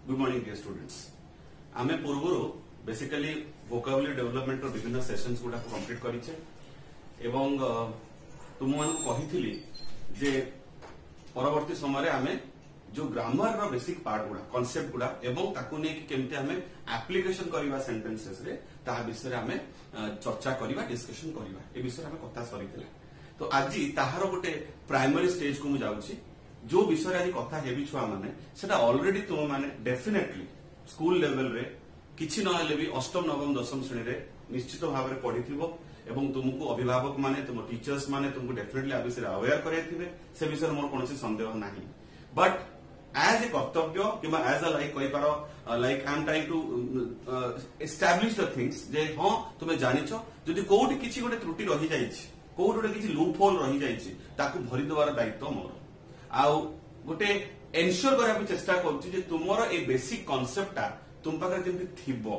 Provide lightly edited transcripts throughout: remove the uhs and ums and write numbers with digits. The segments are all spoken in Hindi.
Good morning dear students. आमे पूर्व बेसिकली वोकाबुलरी डेवलपमेंट विभिन्न सेशंस गुडा कंप्लीट करिछे एवं तुम मान कहिथिली जे परवर्ती समय आमे जो ग्रामर रो बेसिक पार्ट गुडा कांसेप्ट गुडा एवं ताकू ने केमते आमे एप्लीकेशन करबा सेंटेंसेस रे ता विषय आमे चर्चा करबा डिस्कशन करबा ए विषय आमे कथा सरितला। तो आज ताहार गोटे प्राइमरी स्टेज को मु जाउची जो विषय आज कथा हेबी छुआ माने सेटा ऑलरेडी तुम माने डेफिनेटली स्कूल लेवल रे किछि नहले भी अष्टम नवम दशम श्रेणी रे निश्चित भाव में पढ़िथिबो एवं तुमको अभिभावक माने तुम टीचर्स माने तुमको डेफिनेटली आ विषय अवेयर करैथिबे से विषय मोर कोनोसी संदेह नाही। बट एज ए कर्तव्य किबा एज अ लाइक कहि पारो like I am trying to establish the things जे हां तुमे जानिछो जदि कोउटी किछि गोटे त्रुटि रहि जाइछि कोउटी गोटे किछि लूप होल रहि जाइछि ताकू भरि देवार दायित्व मोर आउ गोटे एनश्योर करबा चेष्टा करछि जे तुमरो ए बेसिक कांसेप्टटा तुम पाखरे जेमति थिबो।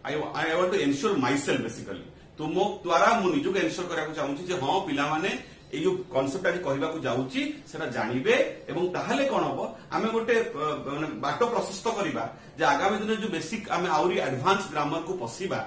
I want to ensure myself basically तुम द्वारा मु निजको एनश्योर करबा चाहूछि जे हां पिला माने ए जो कांसेप्ट आज कहबा को जाउछि सेटा जानिबे एवं ताहाले कोन हबो आमे गोटे माने बाटो प्रशस्त करिबा जे आगामी दिन जो बेसिक आमे आउरी एडवांस ग्रामर को पसिबा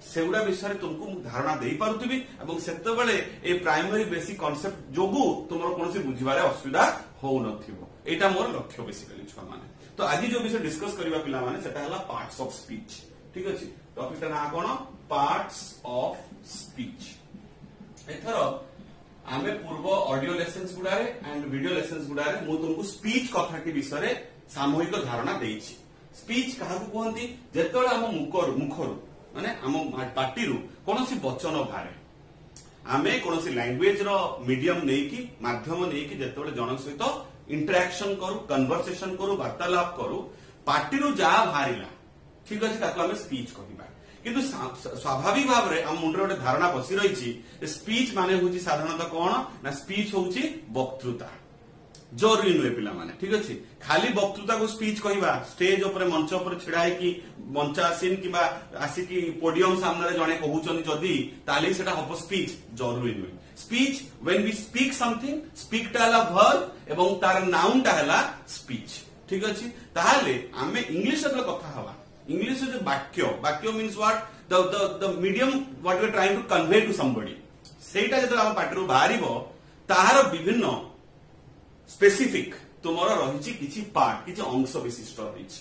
सेगुडा विषय तुमको धारणा दे पारुथिबी एवं सेते बेले ए प्राइमरी बेसिक कांसेप्ट जोगु तुमरो कोनसी बुझिबारे असुविधा हो नथिबो। एटा मोर लक्ष्य बेसिकली छुआ माने। तो आज जो विषय डिस्कस करबा पिला माने सेटा हला पार्ट्स ऑफ स्पीच। ठीक अछि टॉपिक ना कोन पार्ट्स ऑफ स्पीच। एथरो आमे पूर्व ऑडियो लेसन्स गुडारे एंड वीडियो लेसन्स गुडारे मु तुमको स्पीच कथा के विषय रे सामूहिक धारणा देइछि। स्पीच काहा को कहंती जेतोला हम मुखरु माने हम पार्टी रु कोनोसी वचन बारे आमे कोनोसी लैंग्वेज रो मीडियम नेकी माध्यम नेकी जेतोले जन सहित इंटरेक्शन करू कन्वर्सेशन करू वार्तालाप करू पार्टी रु जा बाहरिला ठीक अछि ताको हमें स्पीच कहिबा। किंतु स्वाभाविक भाव रे हम मुंडरे गोटे धारणा बसी रहिछि स्पीच माने होछि साधारणतः कोन ना स्पीच होछि वक्तृता जरूरी नुहे पिला माने। ठीक अछि खाली वक्तृता को स्पीच कहिबा स्टेज ऊपर मंच ऊपर छिड़ाई की मंचा सीन किबा आसी की पोडियम सामने रे जणे कहउचनी जदी ताली सेटा हप स्पीच जरूरी नुहे। Speech when we speak something speak टाला वर्ब एवं तार नाउन टाला स्पीच। ठीक अछि ताहाले आमे इंग्लिश रे कथा हवा इंग्लिश जो वाक्य means what the medium what we are trying to convey to somebody सेटा जदि हम पार्टी बाहरिबो ताहार विभिन्न स्पेसिफिक तुमर रहिछि किछि पार्ट किछि अंश विशिष्ट रहिछि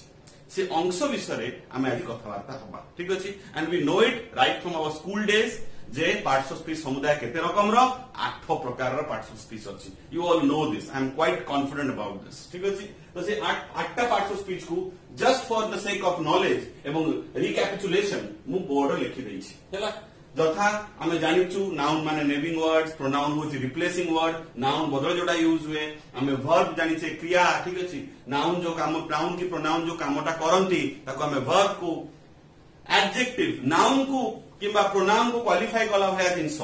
से अंश विषय आमे आज कथबार्ता हबा। ठीक अछि and we know it right from our school days जे पार्ट्स ऑफ स्पीच समुदाय केते रकम रो 8 प्रकार रो पार्ट्स ऑफ स्पीच अछि। You all know this I am quite confident about this. ठीक अछि तो से 8टा पार्ट्स ऑफ स्पीच को just for the sake of knowledge एवं रिकैपिचुलेशन मु बोर्ड लिखि देछि हैला। जथा आमे जानिछु नाउन माने नेमिंग वर्ड्स प्रोनाउन होछि रिप्लेसिंग वर्ड नाउन बदल जोडा यूज हुए आमे वर्ब जानिछे क्रिया। ठीक अछि नाउन जो काम नाउन की प्रोनाउन जो कामटा करंती ताको आमे वर्ब को एडजेक्टिव नाउन को किबा प्रोनाउन को क्वालिफाई कला भया जिंस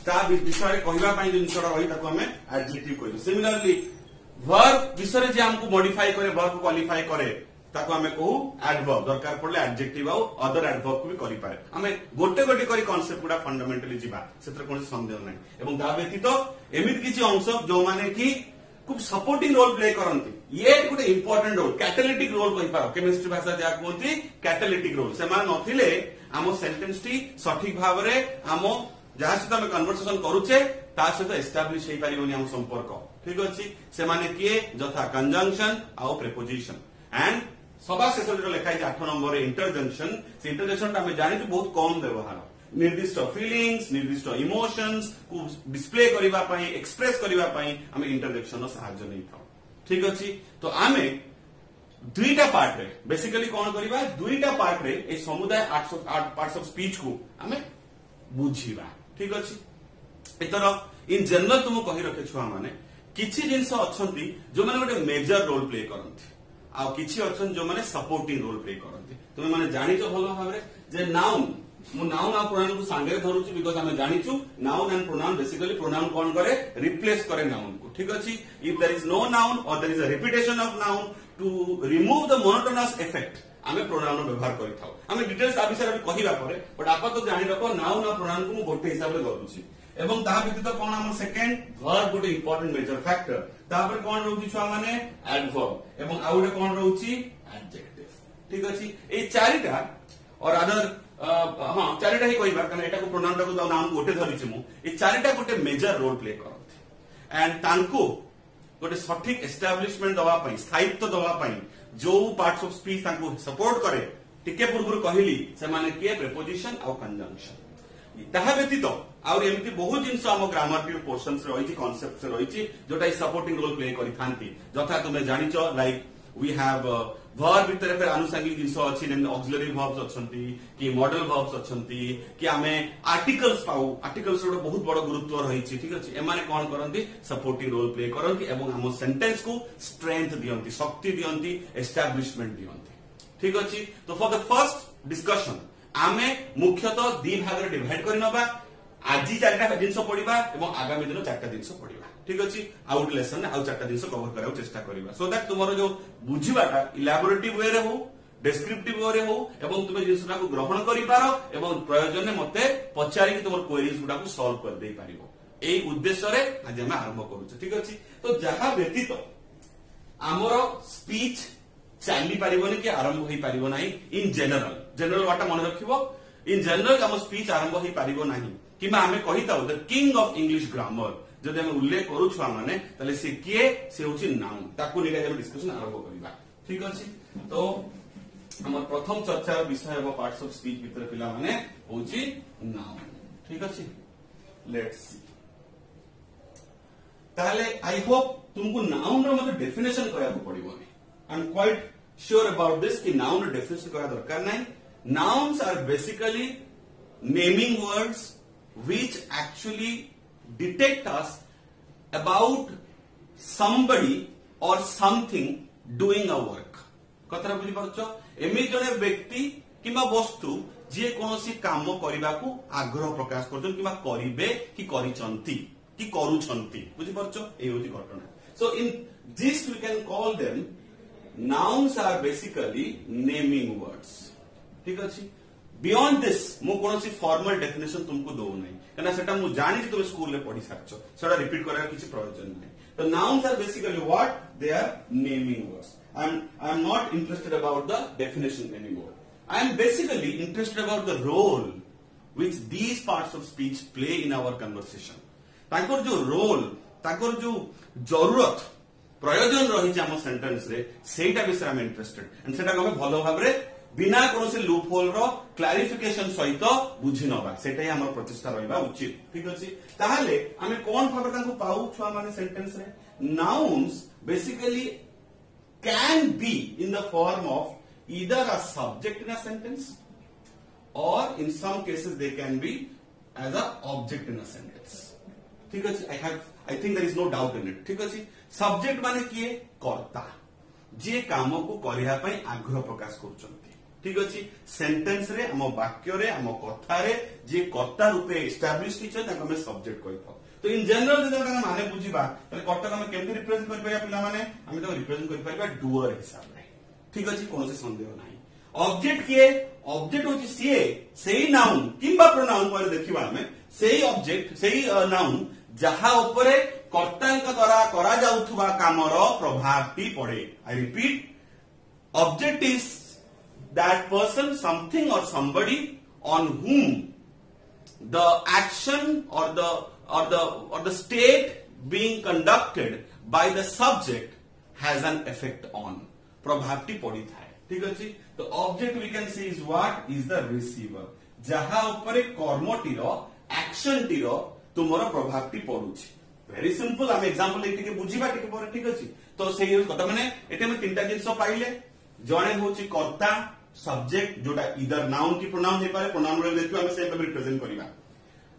ता विषय कहबा पई जिंसरा रही ताको आमे एडजेक्टिव कहबो। सिमिलरली वर्ब विषय जे हमको मॉडिफाई करे वर्ब को क्वालिफाई करे ताको हमें कहू एडवर्ब दरकार पड़ले एडजेक्टिव आउ अदर एडवर्ब को भी करि पारे। हमें गोटे गोटे करी कांसेप्ट गुडा फंडामेंटली जिबा सेतर कोन संदेह नै एवं दा व्यतीत एमित किछि अंश जो माने कि खूब सपोर्टिंग रोल प्ले करंती ये गोटे इंपोर्टेंट रोल कैटालिटिक रोल कहि पारो केमिस्ट्री भाषा जा कहंती कैटालिटिक रोल से मान नथिले आम सेंटेंस टी सठिक भाव रे आम जहा सहित हम कन्वर्सेशन करूचे ता सहित एस्टैब्लिश हे पारिबोनी हम संपर्क। ठीक अछि से माने किए जथा कंजंक्शन आउ प्रीपोजिशन एंड सभा शेष जो लिखा है 8 नंबर इंटरजेक्शन से इंटरजेक्शन आम जानी बहुत कम व्यवहार निर्दिष्ट फीलिंग्स निर्दिष्ट इमोशंस को डिस्प्ले करबा पई एक्सप्रेस करबा पई हम इंटरजेक्शन सहायता नै था। ठीक अछि तो आमे दुईटा पार्ट रे बेसिकली कोन करबा दुईटा पार्ट रे ए समुदाय 808 पार्ट्स ऑफ स्पीच को आमे बुझिबा। ठीक अछि एतर इन जनरल तुम कहि रखे छुआ माने किछि जिंस अछंती जो माने गोटे मेजर रोल प्ले करंती आ किछि अछन जो माने सपोर्टिंग रोल प्ले करंती। तुमे माने जानिचो भलो भाबरे जे नाउन मु नाउन आ प्रोनाउन को सांगे धरुची बिकॉज़ हमें जानिचु noun and pronoun basically pronoun कोन करे रिप्लेस करे नाउन को। ठीक अछि if there is no noun और there is a repetition of noun to remove the monotonous effect आमे प्रोनाउन व्यवहार करि थाउ। आमे डिटेल्स आ विषय रे कहिबा परे बट आपा तो जानि रखो नाउन और प्रोनाउन को मु गोटे हिसाब रे धरुची एवं ता व्यतीत कोन हमर सेकंड वर्ब गोटे इंपोर्टेंट मेजर फैक्टर तापर कोन रहउची छुआ माने एडवर्ब एवं आ गोटे कोन रहउची एडजेक्टिव। ठीक अच्छी ए चारिटा और अदर हाँ चारिटा ही कहबा कारण एटा को प्रोनाउन को नाम गोटे धरिछि मु ए चारिटा गोटे मेजर रोल प्ले करथि एंड तांको गोटे सठिक एस्टाब्लिशमेंट दवा पई स्थायित्व दवा पई जो पार्ट्स ऑफ स्पीच तांको सपोर्ट करे टिके पूर्व कहली से माने के प्रीपोजिशन और कंजंक्शन ताहा व्यतीत और एमती बहुत जिनस आम ग्रामाटिकल पोर्शंस रही कॉन्सेप्ट रही जोटा सपोर्टिंग रोल प्ले करि थांती जथा तुमे जानिचो लाइक वी हैव वर्ब भितर फिर आनुषंगिक जिनस अछि जेमि ऑक्सिलरी वर्ब्स अछंती कि मॉडल वर्ब्स अछंती कि आमे आर्टिकल्स पाऊ आर्टिकल्स रो बहुत बड़ गुरुत्व रही ठीक अछि एमाने कोन करंती सपोर्टिंग रोल प्ले करंती एवं हम सेंटेंस को स्ट्रेंथ दियंती शक्ति दियंती एस्टैब्लिशमेंट दियंती ठीक अछि तो फॉर द फर्स्ट डिस्कशन आमे मुख्यतः दी भाग रे डिवाइड करि नबा आज चारटा जिनस पढ़िबा एवं आगामी दिन चारटा जिनस पढ़िबा ठीक अछि आउट लेसन आउ चारटा जिनस कवर करबा चेष्टा करिबा सो दैट तुमरो जो बुझिबाटा इलैबोरेटिव वे रे हो डेस्क्रिप्टिव वे रे हो एवं तुमे जिनसटा को ग्रहण करि पारो एवं प्रयोजन ने मते पचारि कि तुमर क्वेरीज गुडा को सॉल्व कर देई पारिबो एई उद्देश्य रे आज हम आरंभ करूछ ठीक अछि तो जहा व्यतीत हमरो स्पीच चाली पारिबोनी कि आरंभ होई पारिबो नाही इन जनरल वाटा मन रखिबो इन जनरल हम स्पीच आरंभ होई पारिबो नाही किमा हमें कहिताउ the king of English grammar जदि हम उल्लेख करू छुआ माने तले से किए से होची नाउन ताकू निका हम डिस्कशन आरंभ करिबा ठीक अछि तो हमर प्रथम चर्चा विषय एवं पार्ट्स ऑफ स्पीच भीतर पिला माने होची नाउन ठीक अछि लेट्स सी ताले आई होप तुमको नाउन रो मतलब डेफिनेशन कया को पड़िबो I am quite sure about this कि नाउन डेफिनेशन कया दरकार नाही nouns are basically naming words which actually detect us about somebody or something doing a work कतरा बुझी पारछ एमि जने व्यक्ति किबा वस्तु जे कोनोसी काम करिबा को आग्रह प्रकाश करछन किबा करिवे कि करिसंती कि करूछंती बुझी पारछ ए होची घटना so in this we can call them nouns are basically naming words ठीक अछि बियॉन्ड दिस मु कोनोसी फॉर्मल डेफिनेशन तुमको दो नै कना सेटा मु जानि जे तुम स्कूल रे पढी सारछो सेटा रिपीट करबा किछि प्रयोजन नै तो nouns are basically what they are naming words I am not interested about the definition anymore I am basically interested about the role which these parts of speech play in our conversation ताकर जो रोल ताकर जो जरूरत प्रयोजन रही जे हम सेंटेंस रे सेटा विषय हम इंटरेस्टेड एंड सेटा हम भलो भाबरे बिना कोनोसी लूप होल रो क्लैरिफिकेशन सहित बुझी नबा सेटा ही हमर प्रचेष्टा रहबा उचित ठीक अछि ताहाले हमें कोन भाबरे ताको पाउ छुआ माने सेंटेंस रे nouns basically can be in the form of either a subject in a sentence और in some cases they can be as a object in a sentence ठीक अछि I think there is no doubt in it ठीक अछि सब्जेक्ट माने किए कर्ता जे काम को करिया पई आग्रह प्रकाश करछंती ठीक अछि सेंटेंस रे हम वाक्य रे हम कथा रे जे कर्ता रूपे एस्टैब्लिश किछ ताको हम सब्जेक्ट कहितो तो इन जनरल जे ताका माने बुझिबा तले कर्ता हम केमति रिप्रेजेंट करि परिया पिला माने हम तो रिप्रेजेंट करि परिबा डुअर हिसाब रे ठीक अछि कोनोसे संदेह नाही ऑब्जेक्ट किए ऑब्जेक्ट होची सीए सेही नाउन किंबा प्रोनाउन पर देखिबा हमें सेही ऑब्जेक्ट सेही नाउन जहा ऊपर कर्ता द्वारा करा जाउथुबा कामर प्रभावटी पड़े I repeat object is that person, something or somebody on whom the action or the state being conducted by the subject has an effect on. प्रभावटी पड़ी थाए ठीक अछि तो object we can see is what is the receiver जहा ऊपर कर्मटीर एक्शनटीर तुमर प्रभावटी पडुछि वेरी सिंपल हम एग्जांपल एटिके बुझिबा टिके पर ठीक अछि तो सेही कथा माने एटे में तीनटा जिंस पाइले जणे होछि कर्ता सब्जेक्ट जोटा इधर नाउन की प्रोनाउन हे पारे प्रोनाउन रे देखिबा हम सेम रिप्रेजेंट करिबा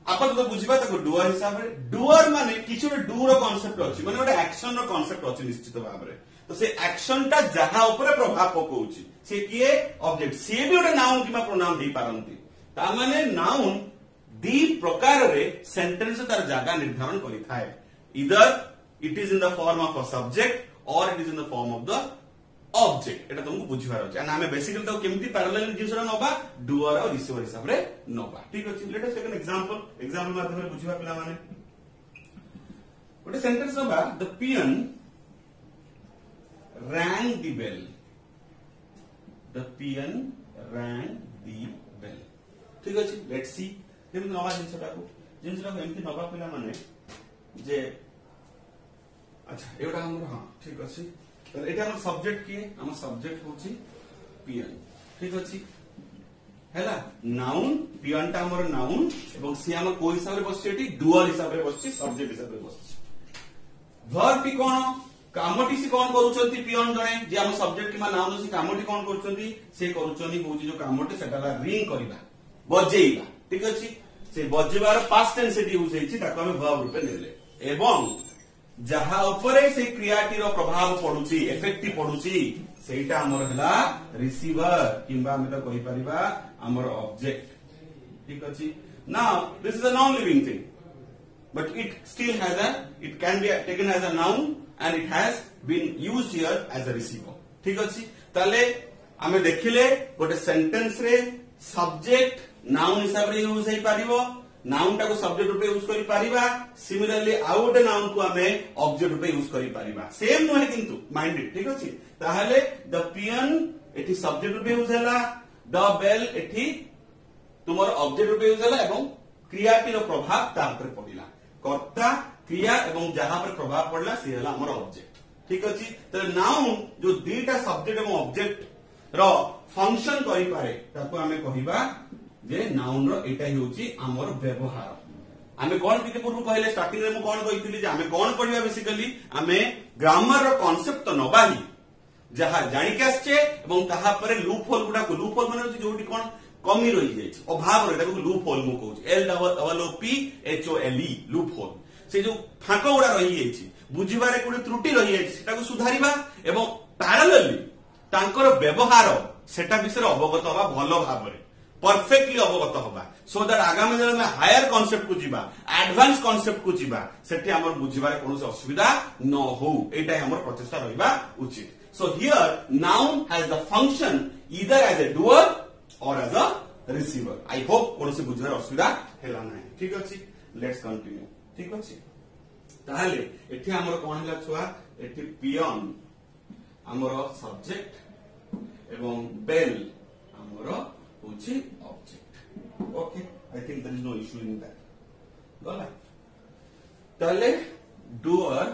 आपन तो बुझिबा ताको डुअर हिसाब रे डुअर माने किछु डू रो कांसेप्ट अछि माने ओटा एक्शन रो कांसेप्ट अछि निश्चित भाव रे तो से एक्शन टा जहा ऊपर प्रभाव पकोउछि से किए ऑब्जेक्ट से भी ओटा नाउन किबा प्रोनाउन दे पारंती ता माने नाउन दी प्रकार रे सेंटेंस तार जागा निर्धारण करि थाए इधर it is in the form of a subject और it is in the form of the object एटा तुमको बुझिबार अछि एंड हमें बेसिकली तो केमति पैरेलल जिंसरा नबा डुअर और रिसीवर हिसाब रे नबा ठीक अछि let us take an example माध्यम रे बुझिबा पिला माने ओटे सेंटेंस नबा the peon rang the bell the peon rang the bell. ठीक अच्छे, लेट्स सी केमती नवा जिनसा एमती नवा पिला माने जे अच्छा एटा हमर हां ठीक अछि। तो एटा हमर सब्जेक्ट किए हमर सब्जेक्ट होची पियन। ठीक अछि हैला नाउन पियन टा हमर नाउन एवं सी हमर को हिसाब रे बसछि एटी डुअर हिसाब रे बसछि सब्जेक्ट हिसाब रे बसछि। वर्ब टी कोन कामटी से कोन करूछंती पियन जणे जे हम सब्जेक्ट किमा नाउन से कामटी कोन करूछंती से करूछनी होची जो कामटी सेटाला रिंग करिबा बजेइबा। ठीक अछि से बजेबार पास्ट टेंस से यूज हेछि ताको हम वर्ब रूपे नेले एवं जहा उपरे से क्रियाटी रो प्रभाव पडुची इफेक्ट पडुची सेटा हमर हला रिसीवर किंबा हम तो कहि परिबा हमर ऑब्जेक्ट। ठीक अछि now this is a non living thing but it still has it can be taken as a noun and it has been used here as a receiver। ठीक अछि ताले हमें देखिले गोटे सेंटेंस रे सब्जेक्ट नाउन हिसाब रे यूज हे पारिबो नाउन टा को सब्जेक्ट रूपे यूज करि पारिबा सिमिलरली आउ गोटे नाउन को हमें ऑब्जेक्ट रूपे यूज करि पारिबा सेम नहे किंतु माइंडेड। ठीक अछि ताहले द पियन एठी सब्जेक्ट रूपे यूज हैला द बेल एठी तुमर ऑब्जेक्ट रूपे यूज हैला एवं क्रियाटी रो प्रभाव ता ऊपर पडिला कर्ता क्रिया एवं जहां पर प्रभाव पड़ला सी हला हमर ऑब्जेक्ट। ठीक अछि तो नाउन जो दीटा सब्जेक्ट एवं ऑब्जेक्ट रो फंक्शन करि पारे ताको हमें कहिबा जे नाउन रो एटा ही होची हमर व्यवहार। हमें कोन किते पूर्व कहले स्टार्टिंग रे मु कोन कहितली जे हमें कोन पढिबा बेसिकली हमें ग्रामर रो कांसेप्ट तो नबाही जहां जानि के आछे एवं ताहा परे लूप होल गुडा को लूप होल माने होची जोटी कोन कमी रही जाय अभाव रही ताको लूप होल मु कहूची LOOPHOLE लूप होल से जो फांक गुडा रही जाय बुझिबारे कोडी त्रुटि रही जाय सेटा को सुधारिबा एवं पैरेलली तांकर व्यवहार सेटा विषय अवगत होबा भलो भाबरे परफेक्टली अवगत होबा सो दैट आगामी दिन में हायर कांसेप्ट को जीवा एडवांस कांसेप्ट को जीवा सेठी हमर बुझिबारे कोनोसी असुविधा न हो एटा हमर प्रचेष्टा रहिबा उचित। So here noun has the function either as a doer or as a receiver। I hope कोनोसी बुझिबार असुविधा हेला नाही। ठीक अछि लेट्स कंटिन्यू। ठीक अछि ताहाले एठी हमर कोन हला छुआ एठी पियन हमर सब्जेक्ट एवं बेल हमर होची object. Okay I think there is no issue in that गला ताले डूअर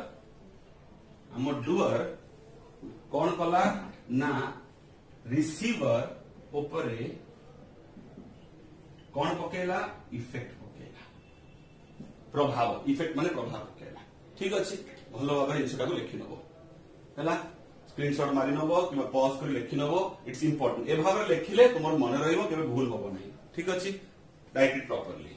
हमर डूअर कोन कला ना रिसीवर उपरे कौन पकेला इफेक्ट पकेला प्रभाव इफेक्ट माने प्रभाव पकेला। ठीक अछि भलो भाबरे एसटा को लिखि नबो हला स्क्रीनशॉट मारि नबो किबा पॉज करि लिखि नबो इट्स इंपोर्टेंट ए भाबरे लिखिले तुमर मन रहइबो केबे भूल होबो नै। ठीक अछि राइट इट प्रॉपर्ली।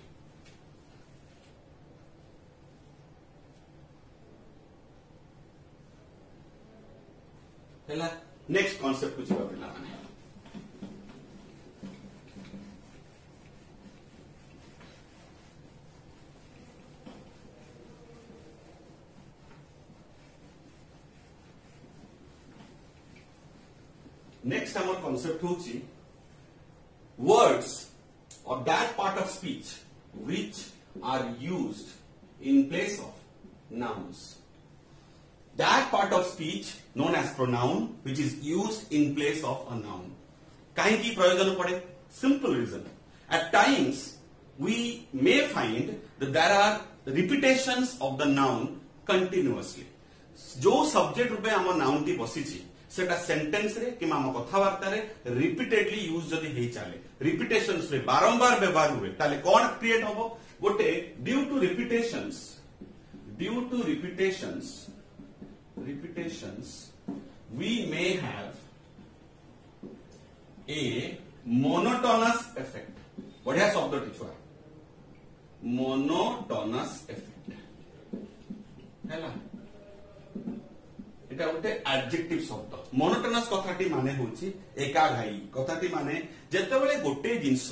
हला नेक्स्ट कांसेप्ट को जिबा पिला माने नेक्स्ट हमर कांसेप्ट होची वर्ड्स और that part of speech which are used in place of nouns. That part of speech known as pronoun which is used in place of a noun. काहे की प्रयोजन पड़े simple reason at times we may find that there are repetitions of the noun continuously जो सब्जेक्ट रूपे हम नाउन टी बसिची सेटा सेंटेंस रे कि हम कथावार्ता रे रिपीटेडली यूज जदी हेई चाले रिपीटेशंस रे बारंबार व्यवहार हुए ताले कोन क्रिएट होबो गोटे due to repetitions we may have a monotonous effect. बढ़िया शब्द टी छुआ मोनोटोनस इफेक्ट हैला एटा गोटे एडजेक्टिव शब्द मोनोटोनस कथाटी माने होची एकाघाई कथाटी माने जेतेबेले गोटे जिंस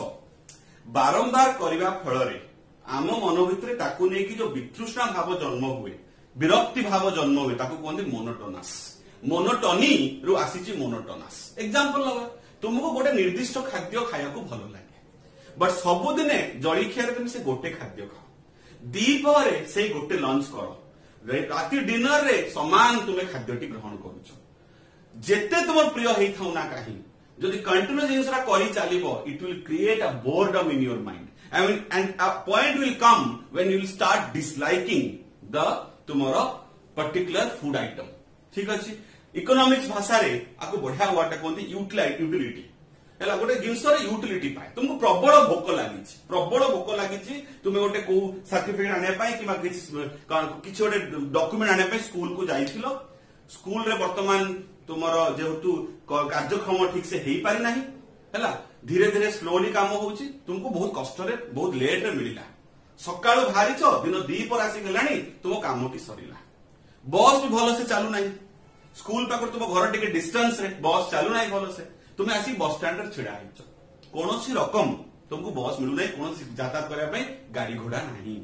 बारंबार करिवा फଳରେ आम मन भितरे ताकू नेकी जो वितृष्णा भाव जन्म हुए विरक्ति भाव जन्म हुए ताकू कहते मोनोटोनस मोनोटोनी रु आसीची मोनोटोनस। एग्जांपल लगा तुमको गोटे निर्दिष्ट खाद्य खाया को भलो लागे बट सबुदिने जळिखिया तुम से गोटे खाद्य खाओ दीपहरे से गोटे लंच करो राति डिनर रे समान तुम्हें खाद्यटी ग्रहण करुछ जेते तुम प्रिय हेई थाउ ना काहे जदि कंटिन्यूअस जिनसरा करी चलिबो it will create a boredom in your mind and a point will come when you will start disliking the tomorrow particular food item. ठीक अछि इकोनॉमिक्स भाषा रे आको बढ़िया वर्ड कहते यूटिलिटी हैला गोटे जिनसर यूटिलिटी पाए तुमको प्रबल भोक लागिछि तुमे गोटे को सर्टिफिकेट आने पाए किबा किछि गोटे डॉक्यूमेंट आने पाए स्कूल को जाइथिलो स्कूल रे वर्तमान तुमरो जेहेतु कार्यक्रम ठीक से हेई पारि नाही हैला धीरे धीरे स्लोली काम होउछि तुमको बहुत कष्ट रे बहुत लेट रे मिलिला सकाळो भारिछ दिन 2 पर आसी गेलानी तुम कामटी सरीला बस भी भलो से चालू नाही स्कूल पाकर तुम घर टिके डिस्टेंस रे बस चालू नाही भलो से तुम आसी बस स्टैंड रे छिड़ा हिच कोनोसी रकम तुमको बस मिलु नाही कोनोसी यातायात करबा पई गाड़ी घोड़ा नाही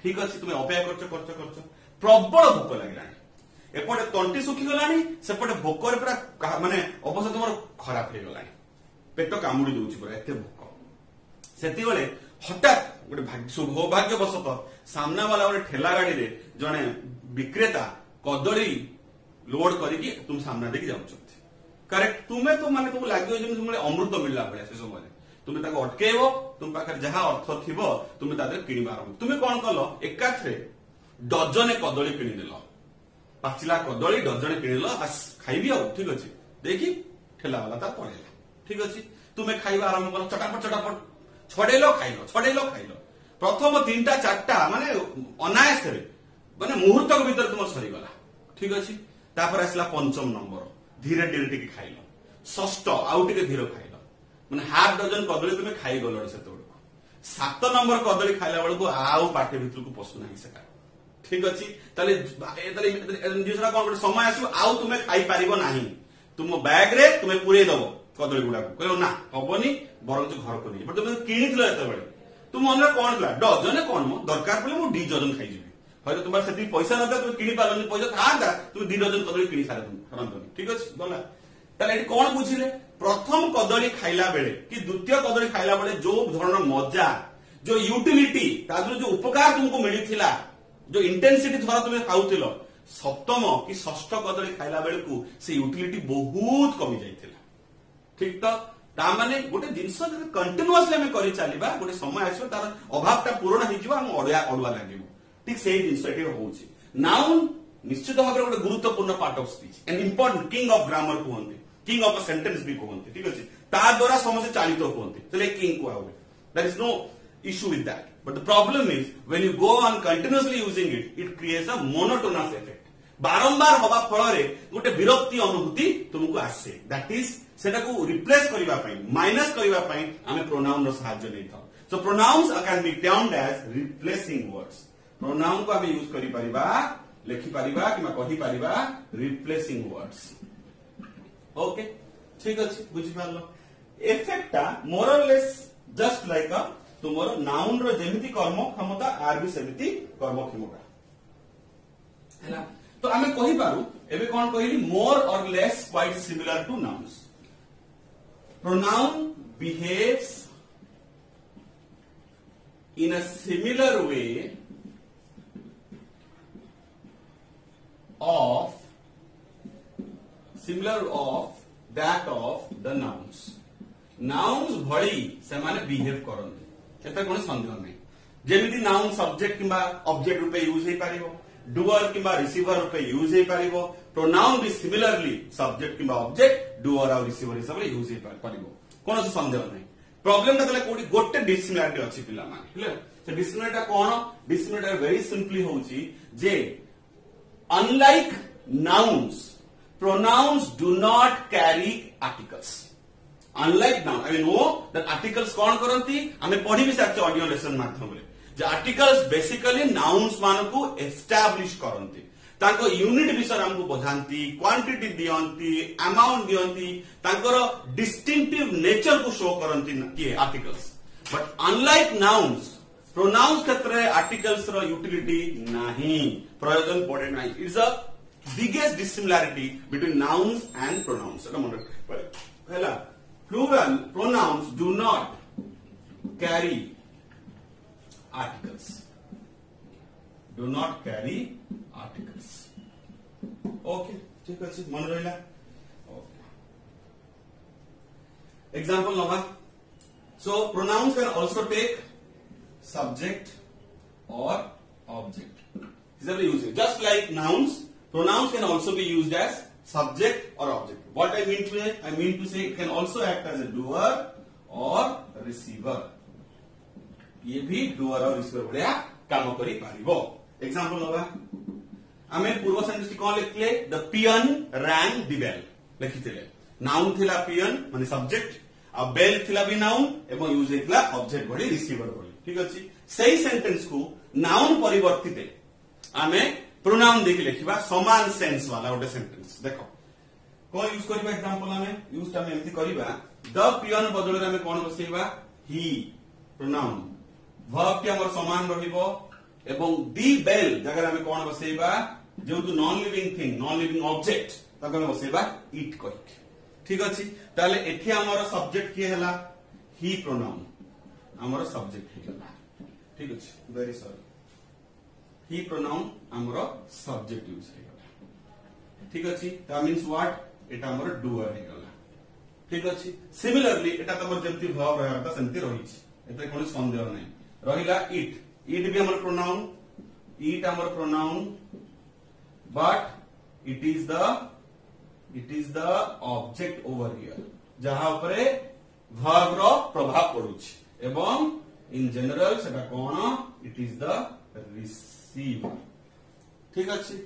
ठीक अछि तुम अपेक्षा करछ प्रबल भोक लागिलानी एपटे तंटी सुखी गलानी सेपटे भोक रे पूरा माने अवस्था तुमर खराब हे गलानी पेट कामुड़ी दउछि पूरा एते भोक सेति बेले हठात गोटे सौभाग्यवशत सामना वाला गोटे ठेला गाड़ी रे जने विक्रेता कदली लोड करिकी तुम सामना देखि जाउछथि करेक्ट तुमे तो माने तुम लागियो जे तुमले अमृत मिलला भले से समय तुमे ताको अटकेइबो तुम पाखर जहा अर्थ थिबो तुमे तादे किनिबा तुमे कोन कलो एकाथरे डजने कदली किनि देलो पाचिला कदली डजने किनिलो बस खाइबी आ ठीक अछि देखि ठेला वाला ता पळेला ठीक अछि तुमे खाइबा आरंभ करो चटापट छडेलो खाइलो प्रथम 3टा 4टा माने अनायास रे माने मुहूर्त के भीतर तुम सरी गला ठीक अछि तापर आसला पंचम नंबर धीरे धीरे टिके खाइलो षष्ठ आउ टिके धीरे खाइलो माने हाफ डजन कदली तुमे खाइ गलो सेतो 7 नंबर कदली खाइला बेलको आउ पाटे भीतर को पसु नाही सेका ठीक अछि तले जिसरा कोन समय आसु आउ तुमे खाइ पारिबो नाही तुम बैग रे तुमे पुरे दबो कदली गुडा को कहलो ना हबनी बरंच घर को नहीं बट तुम किनिथिलो एते बेले तुम मन कोन ला डजने कोन मो दरकार पले मो 2 डजन खाइ जिबी हयतो तुमार सेति पैसा नता तुम किनि पालनी पैसा थांदा तुम 2 डजन कदली किनि सारे तुम ठीक अछि गला ताले एटी कोन बुझिले प्रथम कदली खाइला बेले कि द्वितीय कदली खाइला बेले जो धरण मजा जो यूटिलिटी तादर जो उपकार तुमको मिलिथिला जो इंटेंसिटी थरा तुम खाउथिलो सप्तम कि षष्ठ कदली खाइला बेले को से यूटिलिटी बहुत कमी जाइथिला ठीक तो ता माने गोटे जिंस कंटिन्यूअसली हमें करि चलिबा गोटे समय आसो तार अभावटा पूर्ण हि जिवो हम अडुआ लागिबो ठीक सेही जिंस एठी होउची नाउन निश्चित भाबरे गोटे गुरुत्वपूर्ण part of speech an important king of grammar कहंती किंग ऑफ अ सेंटेंस भी कहंती ठीक अछि ता द्वारा समस्त चालित कहंती तले किंग को आवे there is no issue with that but the problem is when you go on continuously using it creates a monotonous effect बारंबार हवा फल रे गोटे विरक्ति अनुभूति तुमको आसे दैट इज सेटा को रिप्लेस करिबा पई माइनस करिबा पई हमें प्रोनाउन रो सहायता नै था so pronouns can be termed as replacing words pronoun को हमें यूज करि परिबा लिखि परिबा किमा कहि परिबा रिप्लेसिंग वर्ड्स ओके ठीक अछि बुझि पालो इफेक्टटा मोर और लेस जस्ट लाइक अ तुमरो नाउन रो जेमिति कर्म क्षमता आर भी सेमिति कर्म क्षमता हैला तो हमें कहि पारू एबे कोन कहिली मोर और less quite similar two nouns pronoun behaves in a similar way of that of the nouns भली से माने बिहेव करते एता कोन संदेह नै जेमिति नाउन सब्जेक्ट किबा ऑब्जेक्ट रूपे यूज हे पारिबो डुअर किबा रिसीवर रूपे यूज हे पारिबो प्रोनाउन भी सिमिलरली सब्जेक्ट किबा ऑब्जेक्ट डुअर और रिसीवर हिसाब रे यूज हे पारिबो कोन संदेह नै प्रॉब्लम ता तले कोडी गोटे डिसिमिलारिटी अछि पिला माने क्लियर से डिसिमिलारिटी कोन डिसिमिलारिटी वेरी सिंपली होउची जे unlike nouns pronouns do not carry articles unlike noun I know that articles कोन करंती हमें पढी भी साथ ऑडियो लेसन माध्यम रे जे आर्टिकल्स बेसिकली नाउन्स मान को एस्टैब्लिश करंती ताको यूनिट विषय हमको बुझांती क्वांटिटी दियंती अमाउंट दियंती ताकर डिस्टिंक्टिव नेचर को शो करंती कि articles but unlike nouns pronouns क्षेत्र आर्टिकल्स रो यूटिलिटी नहीं प्रयोजन पड़े नहीं it's a biggest dissimilarity between nouns and pronouns hela plural pronouns do not carry articles okay ठीक अछि मन रहिला Example nova. So pronouns can also take subject or object. These are the uses. Just like nouns, pronouns can also be used as subject or object. What I mean to say? I mean to say it can also act as a doer or receiver. ये भी doer और receiver भलिया काम करी पारिबो. Example नवा. आमे पूर्व सेंटेंस कौन लिखले? The peon rang the bell. लिखिथिले. Noun थिला peon माने subject. अब बेल थिला भी नाउन एवं यूज हेतला ऑब्जेक्ट भली रिसीवर भली. ठीक अछि. सही सेंटेंस को नाउन परिवर्तिते आमे प्रोनाउन देखि लिखिबा समान सेंस वाला ओटे सेंटेंस. देखो कोन यूज करबा एग्जांपल आमे यूज टाइम एमति करबा द पियन बदल रे आमे कोन बसेबा ही प्रोनाउन वर्ब के हमर समान रहिबो एवं दी बेल जगह आमे कोन बसेबा जो to non living thing non living object तक आमे बसेबा इट कहि. ठीक अछि. ताले एठी हमर सब्जेक्ट की हला ही प्रोनाउन हमर सब्जेक्ट हेला. ठीक अछि. वेरी सॉरी ही प्रोनाउन हमर सब्जेक्ट यूज हेला. ठीक अछि. दैट मींस व्हाट एटा हमर डुअर हेला. ठीक अछि. सिमिलरली एटा तमर जेमति वर्ब रहता सेमति रहिछि. एते कोन संदेह नै. रहिला इट. इट भी हमर प्रोनाउन. इट हमर pronoun but it is the object over here जहां उपरे verb रो प्रभाव पडुछि एवं in general सेटा कोन it is the receiver. ठीक अछि.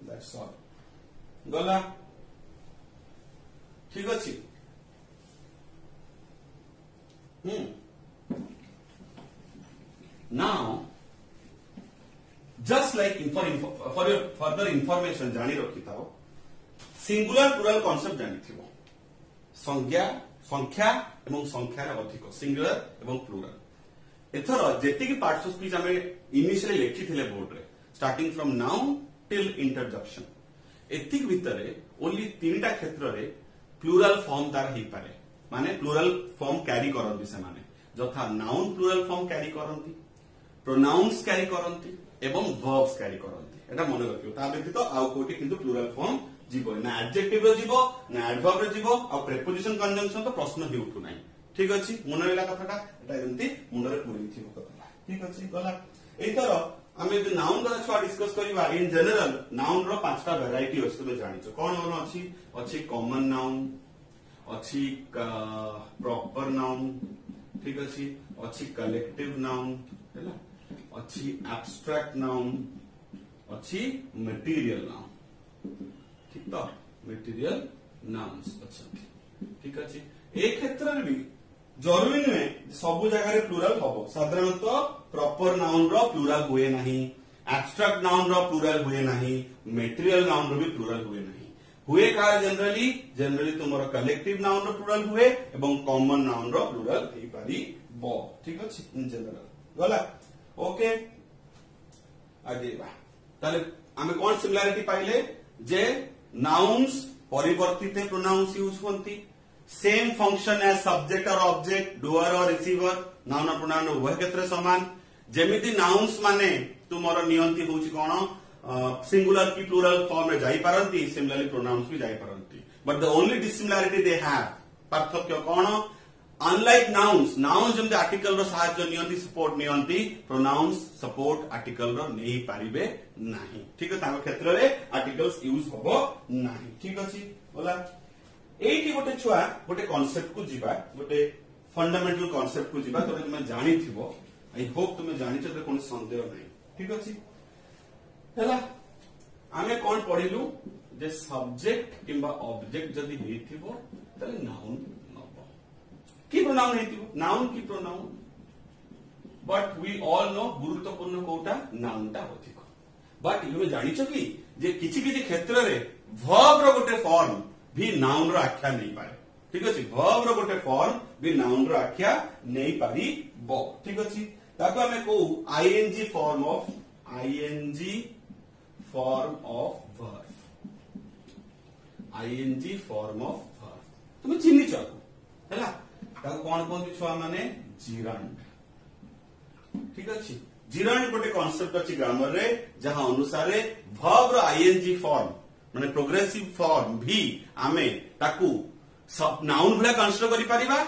that's all गला. ठीक अछि. now just like for your further information जानी रखिताओ सिंगुलर प्लुराल कॉन्सेप्ट जानिथिबो. संख्या एवं संख्यार अधिक सिंगुलर एवं प्लुराल एथर जेति की पार्ट्स ऑफ स्पीच हमें इनिशियली लिखिथिले बोर्ड रे starting from noun till interjection एतिक भितरे ओनली तीनटा क्षेत्र रे प्लुराल फॉर्म तार हे पारे माने प्लुराल फॉर्म कैरी करंती से माने जथा नाउन प्लुराल फॉर्म कैरी करंती प्रोनाउंस कैरी करंती एवं वर्ब्स कैरी करंती. एटा मन रखियो. ता व्यतीत आउ कोटी किंतु प्लुराल फॉर्म जीवो ना एडजेक्टिव रो जीवो ना एडवर्ब रो जीवो आ प्रीपोजिशन कंजंक्शन तो प्रश्न ही उठु नाही. ठीक अछि. मन रहला कथाटा एटा जंती मुंड रे पुरी थिबो कथाटा. ठीक अछि. गला एतर आमे जे नाउन रा छुआ डिस्कस करिवा इन जनरल नाउन रो पांचटा वैरायटी अछि तुमे जानिछो. कोन कोन अछि कॉमन नाउन अछि प्रॉपर नाउन. ठीक अछि कलेक्टिव नाउन हैला अछि एब्स्ट्रैक्ट नाउन अछि मटेरियल नाउन. ठीक तो मटेरियल नाउन्स अच्छा. ठीक अछि. एक क्षेत्र रे भी जरूरी नै सब जगह रे प्लुराल हबो. साधारणतः प्रॉपर नाउन रो प्लुराल हुए नाही एब्स्ट्रैक्ट नाउन रो प्लुराल हुए नाही मटेरियल नाउन रो भी प्लुराल हुए नाही. हुए कार जनरली तुमरो कलेक्टिव नाउन रो प्लुराल हुए एवं कॉमन नाउन रो प्लुराल हे पारी बो. ठीक अछि. इन जनरल गला ओके आदेबा ताले आमे कोन सिमिलरिटी पाइले जे nouns परिवर्तित प्रोनाउंस यूज होंती सेम फंक्शन एज सब्जेक्ट और ऑब्जेक्ट डुअर और रिसीवर नाउन और प्रोनाउन उभय क्षेत्र समान जेमिति नाउन्स माने तुमरो नियंती होची कोन सिंगुलर की प्लुरल फॉर्म में जाई पारंती सिमिलरली प्रोनाउंस भी जाई पारंती but the only dissimilarity they have पार्थक्य कोन अनलाइक नाउन्स जेमते आर्टिकल रो सहायता नियंती सपोर्ट नियंती प्रोनाउंस सपोर्ट आर्टिकल रो नहीं पारिबे नाही. ठीक है. ताको क्षेत्र रे आर्टिकल्स यूज होबो नाही. ठीक अछि. बोला एठी गोटे छुआ गोटे कांसेप्ट को जीवा गोटे फंडामेंटल कांसेप्ट को जीवा तो तुम जानि थिबो. आई होप तुम जानिछ त कोन संदेह नाही. ठीक अछि. हैला आमे कोन पढिलु जे सब्जेक्ट किबा ऑब्जेक्ट जदी हेथिबो तले नाउन की प्रोनाउन हेतिबो नाउन की pronoun but we all know गुरुत्वपूर्ण कोटा नाउनटा अधिक. बट इमे जानिछ कि जे किछि किछि क्षेत्र रे वर्ब रो गोटे फॉर्म भी नाउन रो आख्या नहीं पारे. ठीक अछि. वर्ब रो गोटे फॉर्म भी नाउन रो आख्या नहीं पारी बो. ठीक अछि. ताको हमें को ING form of verb ING form of verb तुम चिन्हिच हैला ताको कोन कोन छुआ माने जिरांड. ठीक अछि. जिरांड गोटे कांसेप्ट अछि ग्रामर रे जहां अनुसार वर्ब रो आईएनजी फॉर्म माने प्रोग्रेसिव फॉर्म भी आमे ताकू नाउन भला कन्सिडर करि परिबा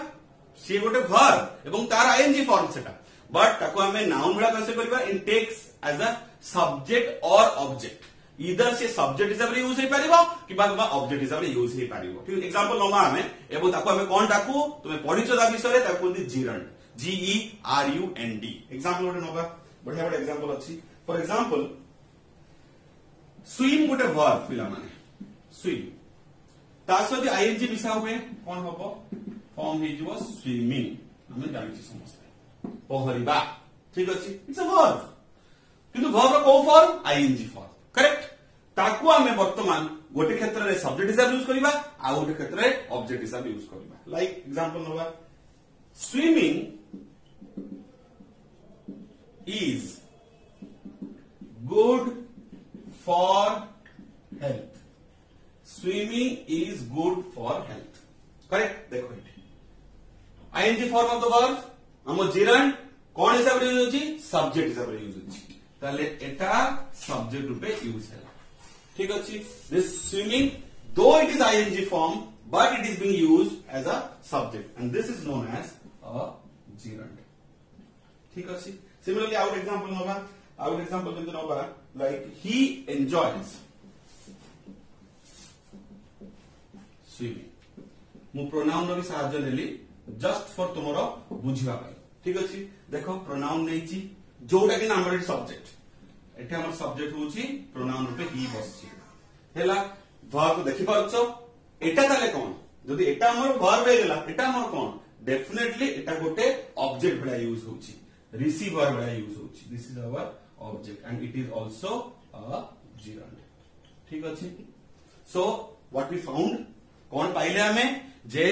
सी गोटे वर्ब एवं तार आईएनजी फॉर्म सेटा बट ताको हमें नाउन भला कन्सिडर करिबा इन टेक्स एज अ सब्जेक्ट और ऑब्जेक्ट इधर से सब्जेक्ट हिसाब रे यूज हे परिबो कि बा ऑब्जेक्ट हिसाब रे यूज हे परिबो ठीक एग्जांपल नोमा हमें एवं ताको हमें कोन डाकू तुमे पढिचो दा विषय ताको जिरंड GERUND एग्जांपल गोटे नोबा बढ़िया बढ़िया एग्जांपल अछि फॉर एग्जांपल स्विम गोटे वर्ब पिला माने स्विम तासदी आईएनजी मिसा हुए कोन हबो फॉर्म हे जो स्विमिंग हमें जानि समझते पहरिबा ठीक अछि इट्स अ वर्ब किंतु वर्ब रो को फॉर्म आईएनजी फॉर्म करेक्ट ताकू हमें वर्तमान गोटे क्षेत्र रे सब्जेक्ट हिसाब यूज करिबा आ गोटे क्षेत्र रे ऑब्जेक्ट हिसाब यूज करिबा लाइक एग्जांपल नोबा swimming is good for health. Swimming is good for health. Correct? देखो ये ing form of the verb हम gerund कौन हिसाब रे यूज होची सब्जेक्ट हिसाब रे यूज होची ताले एटा सब्जेक्ट रूपे यूज हैला ठीक अछि this swimming though it is ing form but it is being used as a subject and this is known as a gerund ठीक अछि Similarly, our example जंतु nova like he enjoys swimming. मु प्रोनाउन रो सहायता लेली जस्ट फॉर तुमरो बुझिबा पाई ठीक अछि देखो प्रोनाउन नेची जोटा कि हमर सब्जेक्ट एठे हमर सब्जेक्ट होची प्रोनाउन रूपे ही बसची हेला वर्ब देखि परछो एटा ताले कोन जदी एटा हमर वर्ब हे गेला एटा हमर कोन डेफिनेटली एटा गोटे ऑब्जेक्ट बडा यूज होची receiver where use होची this is our object and it is also a gerund ठीक अछि so what we found कोन पाइले हमें जे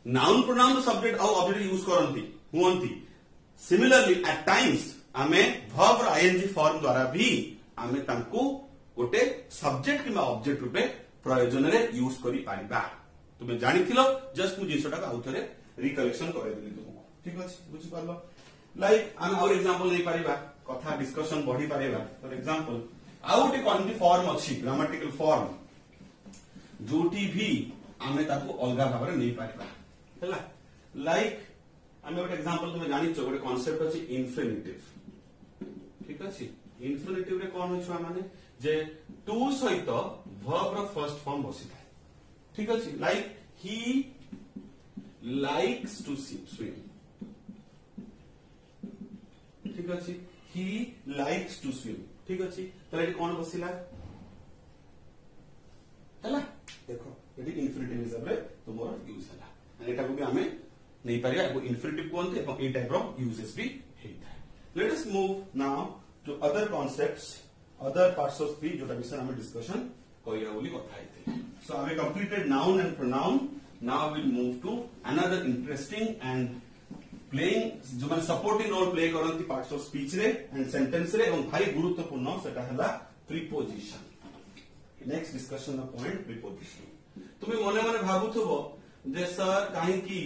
नाउन प्रोनाउन सब्जेक्ट और ऑब्जेक्ट यूज करंती हुंती सिमिलरली एट टाइम्स हमें वर्ब और आईएनजी फॉर्म द्वारा भी हमें तांको गोटे सब्जेक्ट किबा ऑब्जेक्ट रूपे प्रयोजन रे यूज करि पारिबा तुमे जानिथिलो जस्ट मु जिंसटा का आउथरे रिकलेक्शन करे देली तुमको ठीक अछि बुझि पारलो लाइक हम और एग्जांपल दे परिबा कथा डिस्कशन बढ़ी परिबा for example out quantity form अछि ग्रामेटिकल फॉर्म जोटी भी हमें ताको अलगा भाबरे नै परिबा हैला लाइक हमें एक एग्जांपल तुमे जानि छ गोटे कांसेप्ट अछि इंफिनिटिव ठीक अछि इंफिनिटिव रे कोन होछ माने जे टू सहित वर्ब रो फर्स्ट फॉर्म बसी थाए ठीक अछि like he likes to swim ठीक अछि he likes to swim ठीक अछि तले कोन बसिला हला देखो यदि इंफिनिटिव हिसाब रे तुमर यूज हला एटा को भी हमें नै परिया को इंफिनिटिव कोनते एवं ए टाइप रो यूजेस भी हेता let us move now to other concepts other parts of speech जोटा विषय हमें डिस्कशन करिया बोली कथा हेते सो हमें completed noun and pronoun now will move to another interesting and playing जो माने सपोर्टिंग रोल प्ले करंती पार्ट्स ऑफ स्पीच रे एंड सेंटेंस रे एवं भारी गुरुत्वपूर्ण सेटा हला preposition next discussion of point preposition तुमे मने मने भाबुथबो जे सर काहे की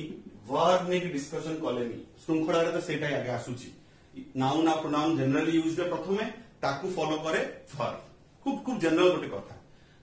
वर्ब ने की डिस्कशन कलेनी श्रृंखला रे तो सेटा आगे आसुची नाउन और प्रोनाउन जनरली यूज्ड प्रथमे ताकू फॉलो करे वर्ब खूब खूब जनरल गोटे कथा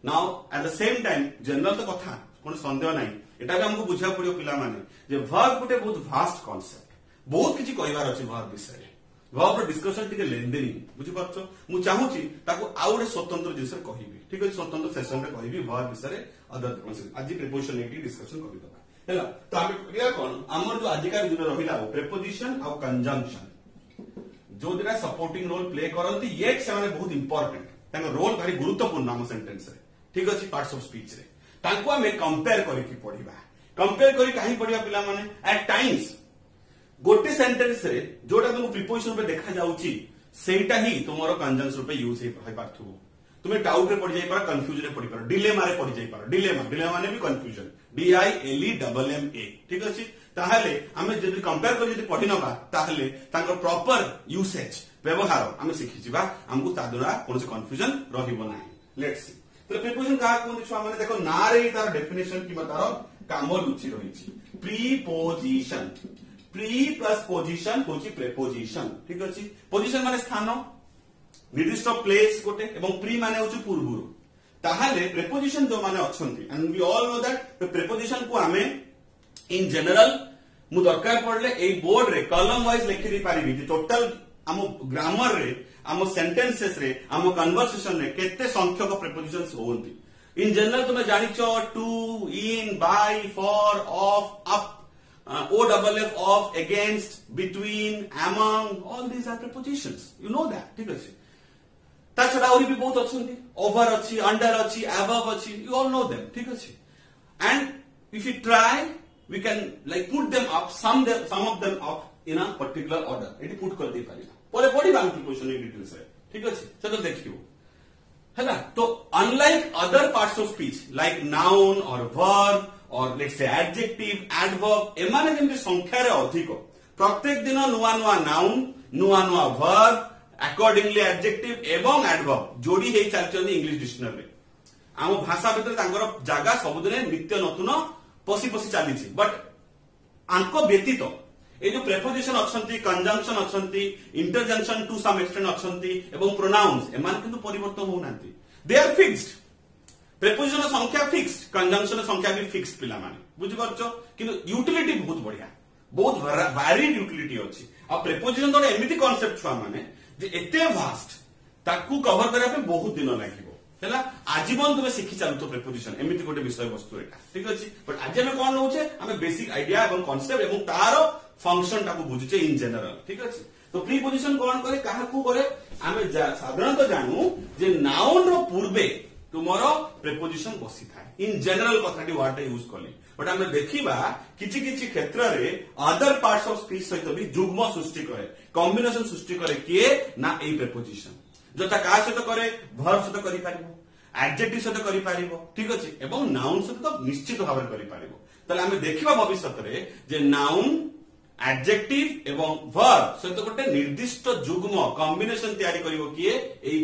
now at the same time general तो कथा कोन संदेह नाही एटा भी हमको बुझा पड़ियो पिला माने जे वर्ब गोटे बहुत वास्ट कांसेप्ट बहुत किछि कहबार अछि वर्ब विषय रे वर्ब रो डिस्कशन टिके लेंदेनी बुझि पाछो मु चाहूची ताको आउडे स्वतंत्र जिसे कहिबी ठीक अछि स्वतंत्र सेशन रे कहिबी वर्ब विषय रे अदर कांसेप्ट आज प्रीपोजिशन एटी डिस्कशन करि दबा हैला तो हम क्रिया कोन हमर जो आजिकार दिन रहिला प्रीपोजिशन और कंजंक्शन जो दिना सपोर्टिंग रोल प्ले करंती ये से बहुत इंपोर्टेंट ताको रोल भारी गुरुत्वपूर्ण हम सेंटेंस रे ठीक अछि पार्ट्स ऑफ स्पीच रे ताको हमें कंपेयर करिकि पढिबा कंपेयर करी काहे पढिबा पिला माने एट टाइम्स गोटे सेंटेंस रे जोटा तुम प्रीपोजिशन पे देखा जाउची सेटा ही तुमरो कंजंक्शन रूपे यूज हे पारथु तुमे डाउट रे पड़ जाई पार कंफ्यूजन रे पड़ी पार डिलेमा रे पड़ जाई पार डिलेमा माने भी कंफ्यूजन DILEMMA ठीक अछि ताहले हमें जदि कंपेयर कर जदि पढि नबा ताहले ताकर प्रॉपर यूसेज व्यवहार हमें सिखि जिबा हमको ता द्वारा कोन से कंफ्यूजन रहिबो नाही लेट्स सी तो प्रीपोजिशन का कोन छुआ माने देखो ना रे तार डेफिनेशन कि तार काम लुचि रहिछि प्रीपोजिशन प्री प्लस पोजिशन होची प्रेपोजिशन ठीक अछि पोजिशन माने स्थान निर्दिष्ट प्लेस गोटे एवं प्री माने होची पूर्वरु ताहाले प्रेपोजिशन जो माने अछंती and we all know that preposition को आमे इन जनरल मु दरकार पड़ले ए बोर्ड रे कॉलम वाइज लिखि दे पारिबी जे टोटल आम ग्रामर रे आम सेंटेंसेस रे आम कन्वर्सेशन रे केते संख्यक प्रेपोजिशंस होंती इन जनरल तुम जानिचो to in by for of up OFF of against between among all these are prepositions you know that ठीक अछि ता छडा और भी बहुत अछंती over अछि under अछि above अछि you all know them ठीक अछि and if you try we can like put them up some of them up in a particular order eighty put कर दे पारिबा परे पडी बांग प्रिपोजिशन इन डिटेल्स रे ठीक अछि चलो देखियो हैला तो unlike other parts of speech like noun or verb or let's say adjective adverb एमाने जेमति संख्या रे अधिक प्रत्येक दिन नुवा नुवा नाउन नुवा नुवा verb accordingly adjective एवं adverb जोड़ी हेई चालचंदी इंग्लिश डिक्शनरी रे आम भाषा भीतर तांगर जागा सबुदिने नित्य नतुन पसी पसी चालीछि बट आंको व्यतीत ए जो प्रेपोजिशन अछंती कंजंक्शन अछंती इंटरजेंक्शन टू सम एक्सटेंट अछंती एवं प्रोनाउंस एमान किंतु परिवर्तन हो नांती दे आर फिक्स्ड प्रेपोजिशन संख्या फिक्स्ड कंजंक्शन संख्या भी फिक्स्ड पिला माने बुझि परछो किंतु यूटिलिटी बहुत बढ़िया बहुत वैरिड यूटिलिटी अछि आ प्रेपोजिशन तो एमिति कांसेप्ट छुआ माने जे एते वास्ट ताकू कवर करा पे बहुत दिन लागिबो हैला आजीवन तुमे सिखि चालु तो प्रेपोजिशन एमिति गोटे विषय वस्तु एटा ठीक अछि बट आज हम कोन होचे हमें बेसिक आईडिया एवं कांसेप्ट एवं तारो फंक्शन ताकू बुझिचे इन जनरल ठीक अछि तो प्रीपोजिशन कोन करे काहाकू करे हमें साधारणतः जानू जे नाउन रो पूर्वे तुमरो प्रेपोजिशन बसी थाए इन जनरल कथाटी वर्ड यूज कली बट हमें देखिबा किछि किछि क्षेत्र रे अदर पार्ट्स ऑफ स्पीच सहित भी जुग्म सृष्टि करे कॉम्बिनेशन सृष्टि करे किए ना ए प्रेपोजिशन जोता का सहित करे वर्ब सहित करि पारिबो एडजेक्टिव सहित करि पारिबो ठीक अछि एवं नाउन सहित निश्चित भाव रे करि पारिबो तले हमें देखिबा भविष्यत रे जे नाउन एडजेक्टिव एवं वर्ब सहित गोटे निर्दिष्ट जुग्म कॉम्बिनेशन तयारी करिवो किए ए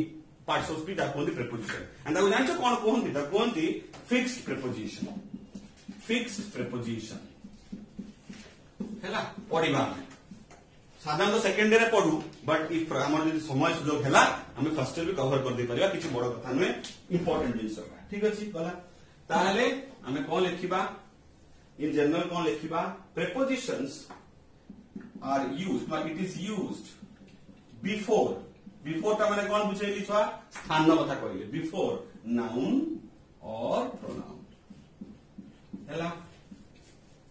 पार्ट्स ऑफ स्पीच आर कोन्दी प्रेपोजिशन एंड दैट जानचो कोन कोन्दी ता कोन्दी फिक्स्ड प्रेपोजिशन हैला पढिबा साधारण सेकंड रे पढू बट इफ हमर जदी समय सुयोग हैला हमें फर्स्ट रे भी कवर कर दे परिबा किछि बड़ कथा नय इंपोर्टेंट जिंस ठीक अछि गला ताले हमें कोन लिखिबा इन जनरल कोन लिखिबा prepositions are used like it is used before ता माने कोन बुझेली छुआ स्थान कथा कहले बिफोर नाउन और प्रोनाउन हैला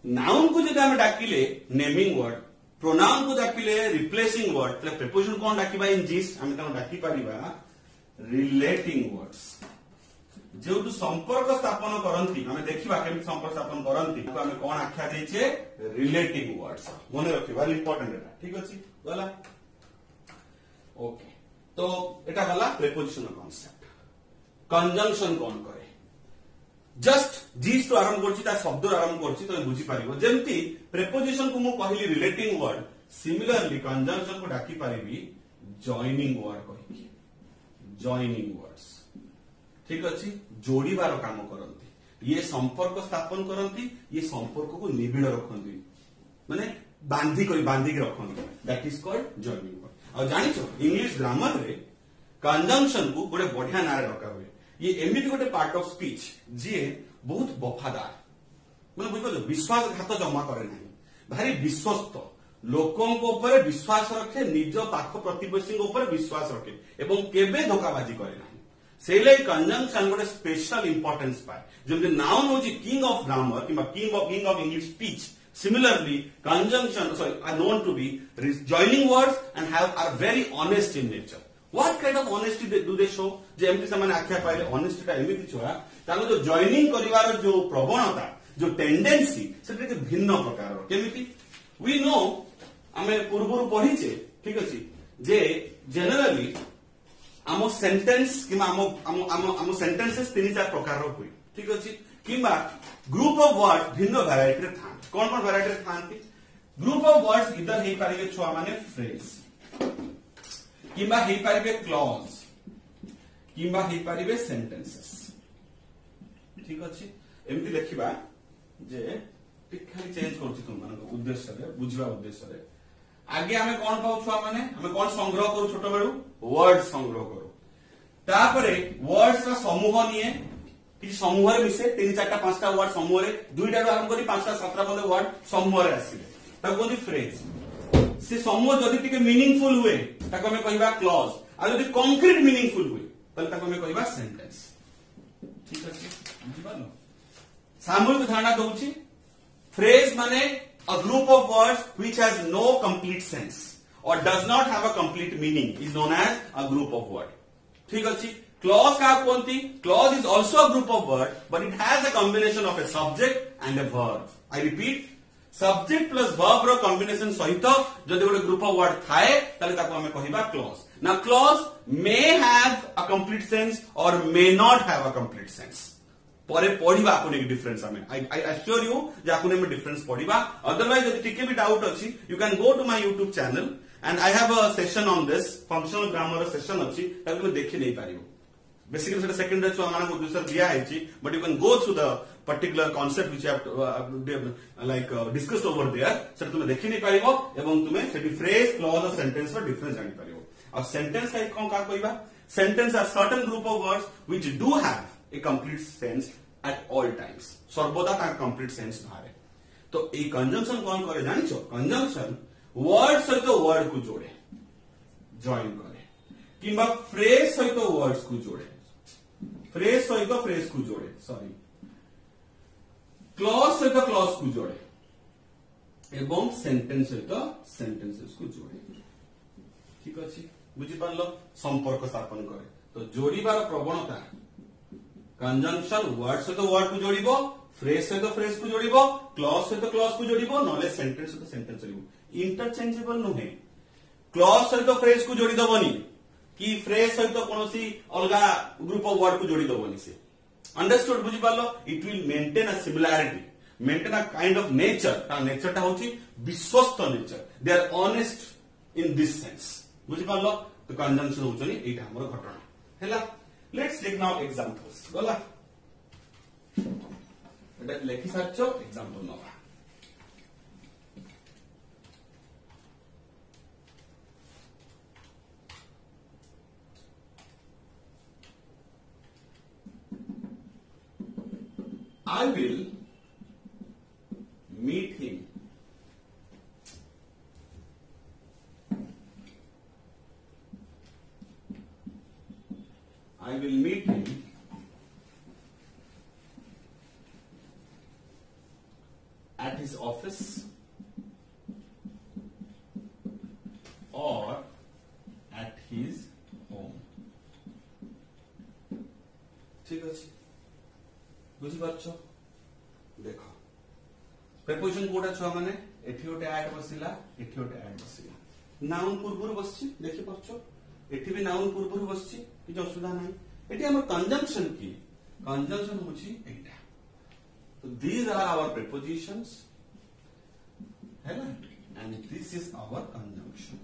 नाउन को जदि हम डाकिले नेमिंग वर्ड प्रोनाउन को डाकिले रिप्लेसिंग वर्ड तले प्रेपोजिशन कोन डाकिबा इन जिस हम तनो डाकी परिबा रिलेटिंग वर्ड्स जेउटु संपर्क स्थापन करंती हमें देखिबा केमि संपर्क स्थापन करंती तो हमें कोन आख्या देछे रिलेटिंग वर्ड्स मने रखिबा इंपोर्टेंट एटा ठीक अछि गला ओके तो एटा गला प्रेपोजिशन कांसेप्ट कंजंक्शन कोन करे जस्ट जिस तो आरंभ करछि ता शब्द आरंभ करछि तो बुझी पारिबो जेमति प्रेपोजिशन को मु कहली रिलेटिंग वर्ड सिमिलरली कंजंक्शन को डाकी पारिबी जॉइनिंग वर्ड कहि जॉइनिंग वर्ड्स ठीक अछि जोड़ीबार काम करंती ये संपर्क स्थापन करंती ये संपर्क को निबिड़ रखंती माने बांधी के रखंती that is called joining word और जानिछो इंग्लिश ग्रामर रे कंजंक्शन को गोटे बढ़िया नारे रखा हुए ये एमिति गोटे पार्ट ऑफ स्पीच जे बहुत वफादार माने बुझो विश्वासघात जमा करे नहीं भारी विश्वस्त लोकों ऊपर विश्वास रखे निज पाख प्रतिवेशी ऊपर विश्वास रखे एवं केबे धोखाबाजी करे नहीं से लाइक कंजंक्शन गोटे स्पेशल इंपोर्टेंस पाए जेमति नाउन होजी किंग ऑफ ग्रामर किबा king of English speech similarly conjunctions are known to be joining words and are very honest in nature what kind of honesty do they show जे एमती समान आख्या पाइले honesty ता एमिति छुआ तानो जो जॉइनिंग करिवार जो प्रवणता जो टेंडेंसी सेटा के भिन्न प्रकार केमिति we know हमें पूर्वरु पढिचे ठीक अछि जे जनरली आमो सेंटेंस किमा आमो सेंटेंसेस तीन चार प्रकार रो हुई ठीक अछि किमा ग्रुप ऑफ वर्ड भिन्न वैरायटी रे था कौन वैरायटी रे थांती ग्रुप ऑफ वर्ड्स इधर हे पारिबे छुआ माने फ्रेज किमा हे पारिबे क्लॉज किमा हे पारिबे सेंटेंसेस ठीक अछि एमति लिखिबा जे टिक खाली चेंज करछि तुम माने उद्देश्य रे बुझवा उद्देश्य रे आगे हमें कौन पाउ छुआ माने हमें कौन संग्रह करू छोट बेडू वर्ड संग्रह करू तापरे वर्ड्स रा समूह निये कि समूह रे मिसे 3 4 5टा वर्ड समूह रे 2टा रो आरंभ करी 5टा 7टा पदे वर्ड समूह रे आसीले ताको कोनी फ्रेज से समूह जदि टिके मीनिंगफुल हुए ताको हमें कहबा क्लॉज आ जदि कंक्रीट मीनिंगफुल हुए तले ताको हमें कहबा सेंटेंस ठीक अछि बुझि पालो सामूहिक धारणा दउची फ्रेज माने a group of words which has no complete sense or does not have a complete meaning is known as a group of word ठीक अछि clause का कोनती clause is also a group of word but it has a combination of a subject and a verb I repeat subject plus verb row combination सहित जदि गोटे group of word थाए ताले ताको हमें कहिबा clause now clause may have a complete sense or may not have a complete sense परे पढ़िबा आपन एक डिफरेंस हमें आई अश्योर यू जे आपन में डिफरेंस पढ़िबा अदरवाइज यदि टिके भी डाउट अछि you can go to my YouTube channel and I have a session on this functional grammar session अछि ताकि मैं देखि नै पारिबो बेसिकली सेटा सेकंड रे छुआ माने दूसर दिया हैछि but you can go through the particular concept which have like discussed over there सेटा तुम देखि नै पारिबो एवं तुमे सेटी फ्रेज क्लॉज और सेंटेंस रो डिफरेंस जानि पारिबो और सेंटेंस का कोन का कहबा sentence are certain group of words which do have a complete sense at all times सर्वदा तार complete sense बाहर तो ए कंजंक्शन कौन करे जानी छो कंजंक्शन वर्ड सहित वर्ड को जोड़े जॉइन करे किंबा फ्रेज सहित वर्ड्स को जोड़े फ्रेज सहित फ्रेज को जोड़े सॉरी क्लॉज सहित क्लॉज को जोड़े एवं सेंटेंस सहित सेंटेंसेस को जोड़े ठीक अछि बुझि पारलो संपर्क स्थापन करे तो जोड़ीबार प्रवणता कंजंक्शन वर्ड सहित वर्ड को जोड़िबो फ्रेज सहित फ्रेज को जोड़िबो क्लॉज सहित क्लॉज को जोड़िबो नले सेंटेंस सहित सेंटेंस जोड़िबो इंटरचेंजेबल नुहे क्लॉज सहित फ्रेज को जोड़ी दबनी कि फ्रेज सहित कोनोसी अलगा ग्रुप ऑफ वर्ड को जोड़ी दबनी से अंडरस्टूड बुझि पालो it will maintain a similarity maintain a kind of nature ता नेचर ता होची विश्वस्त nature they are honest in this sense बुझि पालो तो कंजंक्शन होचनी एटा हमर घटना हैला Let's take now examples. Gola. Lekhi sarcho example nova. I will meet him. I will meet him at his office or at his home. ठीक अछि बुझि पाछो देखो प्रीपोजिशन कोडा छ माने एठी ओटे ऐड बसिला एठी ओटे ऐड बसिला नाउन पूर्वरु बसछि देखि पाछो एठी भी नाउन पूर्वरु बसछि कि असुविधा नाही एठी हमर कंजंक्शन की कंजंक्शन होछि एटा तो these are our prepositions है ना and this is our conjunction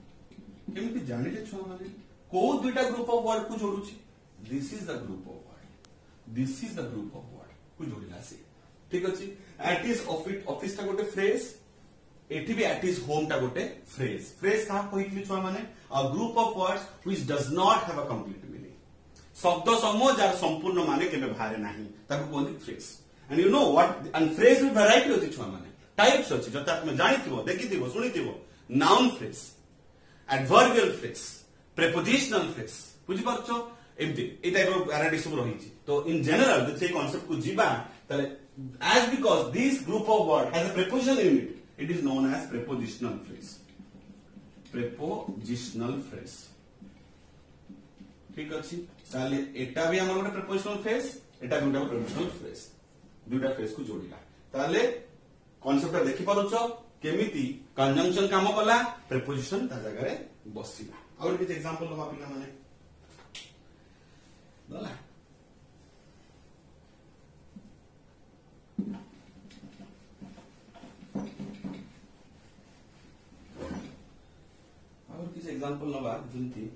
केमिति जानिले छ माने को दुटा ग्रुप ऑफ वर्ड को जोडुछि this is the group of word this is the group of word को जोडिला से ठीक अछि at his office ता गोटे फ्रेज एठी भी at his home ता गोटे फ्रेज फ्रेज का कहितली छ माने a group of words which does not have a complete meaning शब्द समूह जार संपूर्ण माने केबे भारे नाही ताको कोन phrase and you know what and phrase with variety होती छ माने टाइप्स अछि जता तुम जानिथिबो देखिथिबो सुनिथिबो noun phrase adverbial phrase prepositional phrase बुझि परछो एमती ए टाइप ऑफ वैरायटी सब रहिछि तो इन जनरल द से कांसेप्ट को जीबा तले as because this group of word has a preposition in it is known as prepositional phrase ठीक अछि ताले एटा भी हमर गोटे प्रीपोजिशनल फ्रेज एटा भी गोटे प्रीपोजिशनल फ्रेज दुटा फ्रेज को जोड़िला ताले कांसेप्ट देखि पारुछो केमिति कंजंक्शन काम कला प्रीपोजिशन ता जगह रे बसिला और किछ एग्जांपल लबा पिला माने दला और किछ एग्जांपल लबा जंती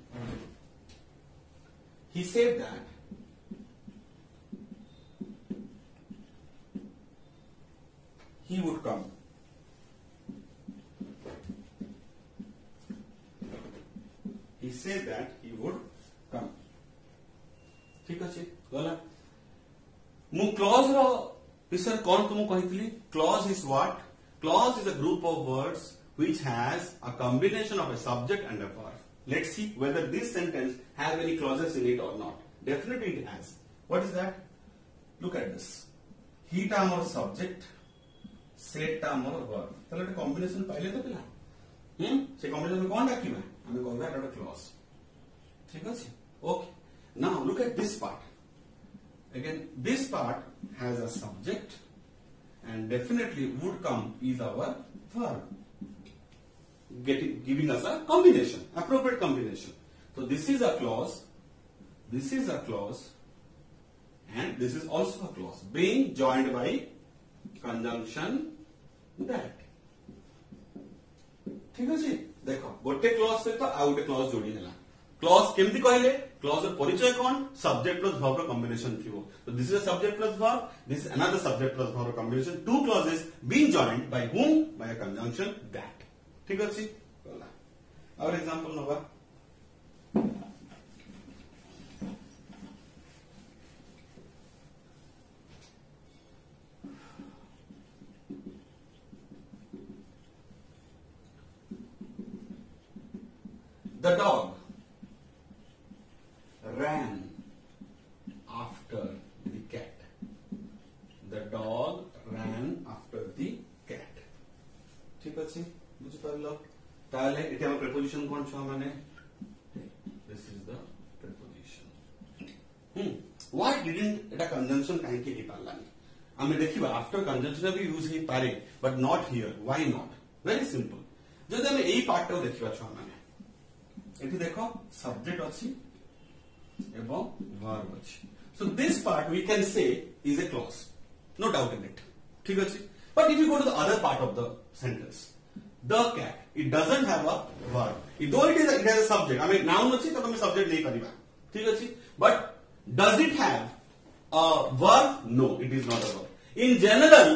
he said that he would come he said that he would come sir कौन तुमको कही clause is what? Clause is a group of words which has a combination of a subject and a verb. Let's see whether this sentence has any clauses in it or not. Definitely it has. What is that? Look at this. He टा हमर subject, set टा हमर verb. ताले एक combination पाइले तो पिला से combination में कौन डाकिबा हमें कहबा एटा clause. ठीक अछि? Okay. Now look at this part. Again this part has a subject and definitely would come is our verb. Giving us a combination, appropriate combination. So this is a clause, this is a clause, and this is also a clause being joined by conjunction that. ठीक अछि? देखो गोटे क्लॉज सहित आ गोटे क्लॉज जोड़ी देला. क्लॉज केमती कहले? क्लॉज ର ପରିଚୟ କଣ? ସବଜେକ୍ଟ ପ୍ଲस ଭର୍ବ ର କମ୍ବିନେସନ ଥିବ. So this is a subject plus verb, this is another subject plus verb combination. Two clauses being joined by whom? By a conjunction that. ठीक अछि? और example Nova. The dog ran after the cat. The dog ran after the cat. ठीक अछि? बुझि पारलो? ताले एटा हम प्रीपोजिशन कोन छ माने this is the preposition. Why didn't Etah conjunction काहे के पारलानी? हमें देखिबा आफ्टर कंजंक्शन भी यूज हे पारे but not here. Why not? Very simple. जदि हम एई पार्ट को देखिबा छ माने एठी देखो सब्जेक्ट अछि एवं वर्ब अछि. So this part we can say is a clause. No doubt in it. ठीक अछि? But if you go to the other part of the sentence the cat, it doesn't have a verb. Though it has a subject. I mean noun अछि त तमे subject नै करिबा. ठीक अछि? But does it have a verb? No, it is not a verb. In general,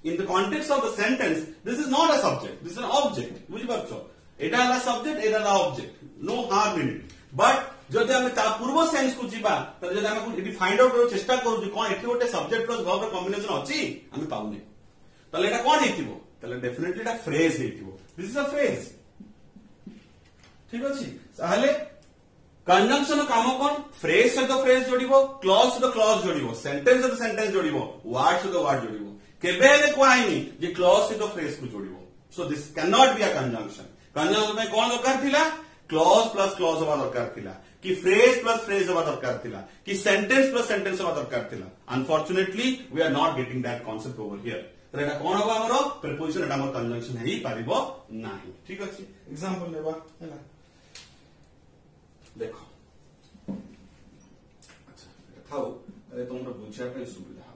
in the context of the sentence, this is not a subject. This is an object. बुझि पाछो? एटा ला subject, Etah La object. No harm in it. But जदि हम ता पूर्व सेंस को जिबा त जदि हम इति फाइंड आउट करू चेष्टा करू जे कोन एठी गोटे सब्जेक्ट प्लस वर्ब ର कॉम्बिनेशन अछि हम पाउने. तले एटा कोन हेतिबो? तले डेफिनेटली एटा फ्रेज हेतिबो. This is a phrase. ठीक अछि? ताले कंजंक्शन काम कोन? फ्रेज से तो फ्रेज जोड़िबो, क्लॉज से तो क्लॉज जोड़िबो, सेंटेंस से तो सेंटेंस जोड़िबो, वर्ड से तो वर्ड जोड़िबो. केबे ले कोआइनी जे क्लॉज से तो फ्रेज को जोड़िबो. So this can not be a conjunction. Conjunction में कोन दरकार थिला? क्लॉज प्लस क्लॉज होबा दरकार थिला कि फ्रेज प्लस फ्रेज होबा दरकार थिला कि सेंटेंस प्लस सेंटेंस होबा दरकार थिला. Unfortunately we are not getting that concept over here. तो एटा कोन होबा हमरो प्रीपोजिशन एटा हमर कंजंक्शन हेई पारिबो नाही. ठीक अछि? एग्जांपल लेबा हैला देखो. अच्छा थाओ अरे तुमरा बुझिया पे सुविधा हो.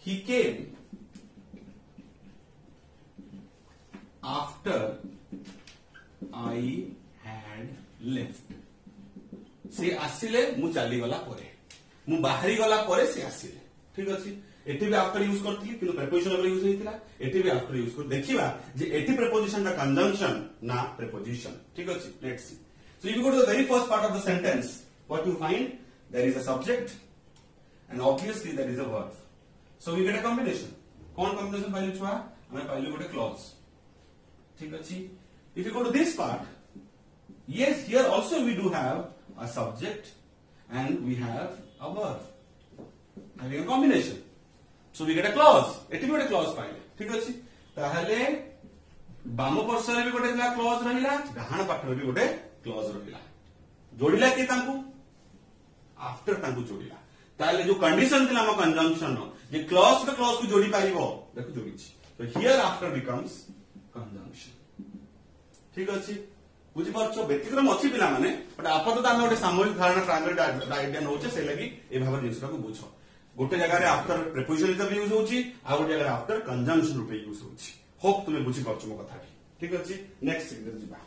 He came after I had left. से आसिले मु चली गला परे, मु बाहरी गला परे से आसिले. ठीक अछि? एठी भी आफ्टर यूज करथि किनु प्रीपोजिशन लेवल यूज हेतिला. एठी भी आफ्टर यूज कर देखिबा जे एठी प्रीपोजिशन का कंजंक्शन ना प्रीपोजिशन. ठीक अछि? Let's see. So if you go to the very first part of the sentence what you find? There is a subject and obviously there is a verb. So we get a combination. कोन कॉम्बिनेशन पाइले छुआ? हमें पाइले गोटे क्लॉज. ठीक अछि? If you go to this part, yes, here also we do have a subject and we have a verb having a combination. So we get a clause. एठी भी गोटे क्लॉज पाइले. ठीक अछि? ताहले बाम पार्श्वरे भी गोटे क्लॉज रहिला, डाहाण पार्श्वरे भी गोटे क्लॉज रहिला. जोड़िला कि तांकू आफ्टर तांकू जोड़िला. ताहले जो कंडीशन थिला हम कंजंक्शन नो जे क्लॉज टू क्लॉज को जोड़ी पारिबो देखो जोड़िछि. तो हियर आफ्टर बिकम्स कंजंक्शन. ठीक अछि? बुझि पारछो? व्यतिक्रम अछि पिला माने बट आपातत हम गोटे सामूहिक धारणा ट्रायंगल आइडिया नोचे से लगी ए भाबर जिंसटा को बुझो. गोटे जगह रे आफ्टर प्रीपोजिशन हिसाब यूज होउची आ गोटे जगह रे आफ्टर कंजंक्शन रूपे यूज होउची. होप तुमे बुझि पारछो मो कथा. ठीक अछि? नेक्स्ट सेंटेंस जिबा.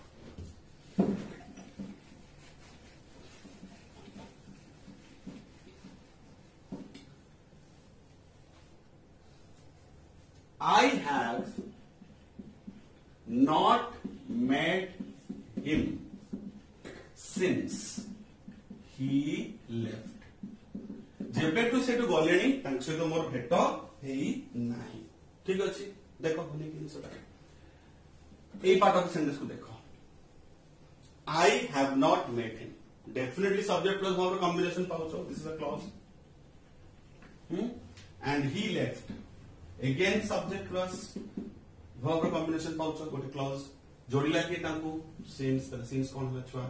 I have not met him since he left. जेबेठू सेठू गलेनी तांक सहित मोर भेट हेई नाही ठीक अछि देखो बोली कि जिंसटा ए पार्ट ऑफ द सेंटेंस को देखो I have not met him definitely subject plus verb combination पाउछो this is a clause and he left again subject plus verb combination पाउछो गोटे क्लॉज जोड़िला कि तांको सिंस कोन होला छुआ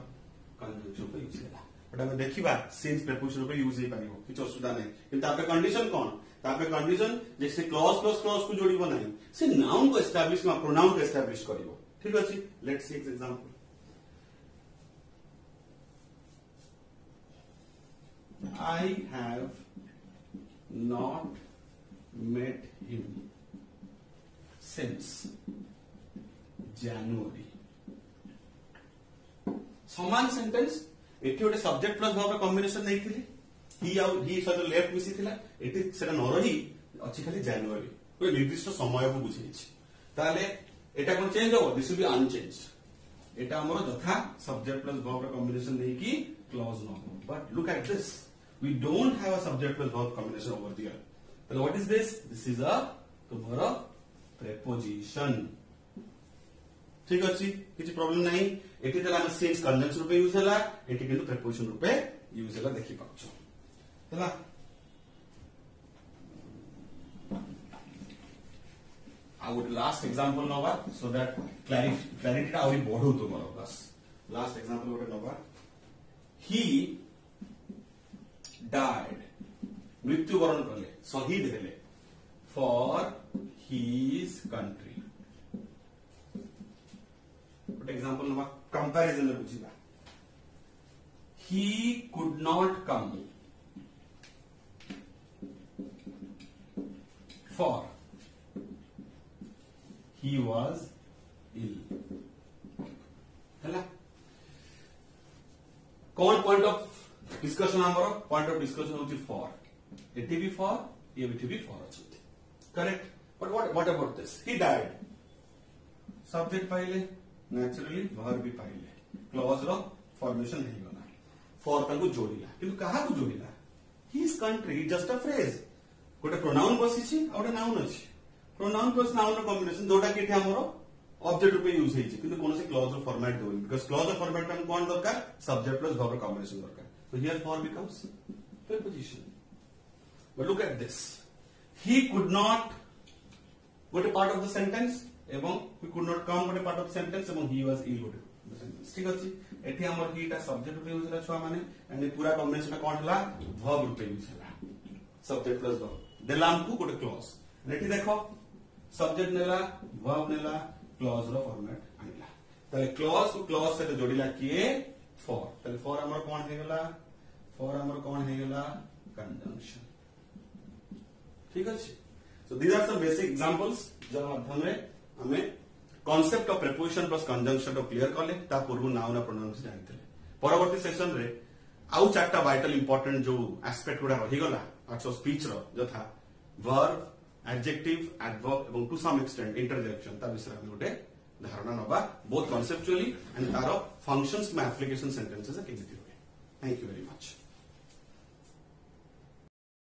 कंजंक्शन पे यूज होला बट हम देखिबा सिंस प्रीपोजिशन पे यूज हे पारिबो किछ असुविधा नै किंतु आपे कंडीशन कोन तापे कंडीशन जैसे क्लॉज प्लस क्लॉज को जोड़िबो नै से नाउन को एस्टैब्लिश में प्रोनाउन को एस्टैब्लिश करिवो ठीक अछि let's C example I have not met him since January समान सेंटेंस एठी गोटे सब्जेक्ट प्लस वर्ब कॉम्बिनेशन नहीं थिली ही सहित लेफ्ट मिसी थिला एठी सेटा न रही अछि खाली जनवरी कोई निर्दिष्ट समय को बुझेछि ताले एटा कोन चेंज हो दिस विल बी अनचेंज्ड एटा हमर यथा सब्जेक्ट प्लस वर्ब कॉम्बिनेशन नहीं की क्लॉज न हो but look at this we don't have a subject plus verb combination over here तो what is this is a तुम्हारा प्रीपोजिशन ठीक अछि किछि प्रॉब्लम नहीं एठी तला हम सिंस कंजंक्शन रूपे यूज होला एठी किंतु प्रीपोजिशन रूपे यूज होला देखि पाछो हला I would last example नवा so that clarity आउरी बढ़ो तुमरो बस last example गोटे नवा he died मृत्यु वरण करले शहीद हेले for his country but example नवा comparison में बुझिबा he could not come for he was ill हला कौन पॉइंट ऑफ डिस्कशन हमरो पॉइंट ऑफ डिस्कशन होची फॉर एटी भी फॉर ये भी फॉर अछि correct but what about this he died subject पाइले नेचुरली वर्ब भी पाइले क्लॉज रो फॉर्मेशन नहीं होना फॉर ताको जोड़िला किंतु कहा को जोड़िला his country just a phrase गोटे प्रोनाउन बसिछि आ गोटे नाउन अछि प्रोनाउन प्लस नाउन रो कॉम्बिनेशन दोटा केठी हमरो ऑब्जेक्ट रूपे यूज हेछि किंतु कोन से क्लॉज रो फॉर्मेट दोइन बिकॉज़ क्लॉज रो फॉर्मेट में कोन दरकार सब्जेक्ट प्लस वर्ब कॉम्बिनेशन दरकार so here for becomes preposition but look at this he could not what a part of the sentence एवं he could not come what a part of the sentence एवं he was ill what the sentence ठीक अछि एठी हमर ही ता सब्जेक्ट रूपे यूज होला छुआ माने एंड पूरा कॉम्बिनेशन कोन हला वर्ब रूपे यूज होला सब्जेक्ट प्लस वर्ब देलाम को गोटे क्लॉज एठी देखो सब्जेक्ट नेला वर्ब नेला क्लॉज रो फॉर्मेट आनिला तले क्लॉज को क्लॉज से जोड़िला किए फॉर तले फॉर हमर कोन हे गेला फॉर हमर कोन हे गेला कंजंक्शन ठीक अछि so these are some basic examples जो माध्यम रे हमें concept of preposition plus conjunction को क्लियर करले ता पूर्व नाउन और प्रोनाउन से जानथिले परवर्ती सेशन रे आउ चारटा वाइटल इंपोर्टेंट जो एस्पेक्ट गुडा रही गला आछो स्पीच रो जथा वर्ब एडजेक्टिव एडवर्ब एवं टू सम एक्सटेंट इंटरजेक्शन ता विषय हम गोटे धारणा नबा both conceptually and taro functions में एप्लीकेशन सेंटेंसेस केमिति होय थैंक यू वेरी मच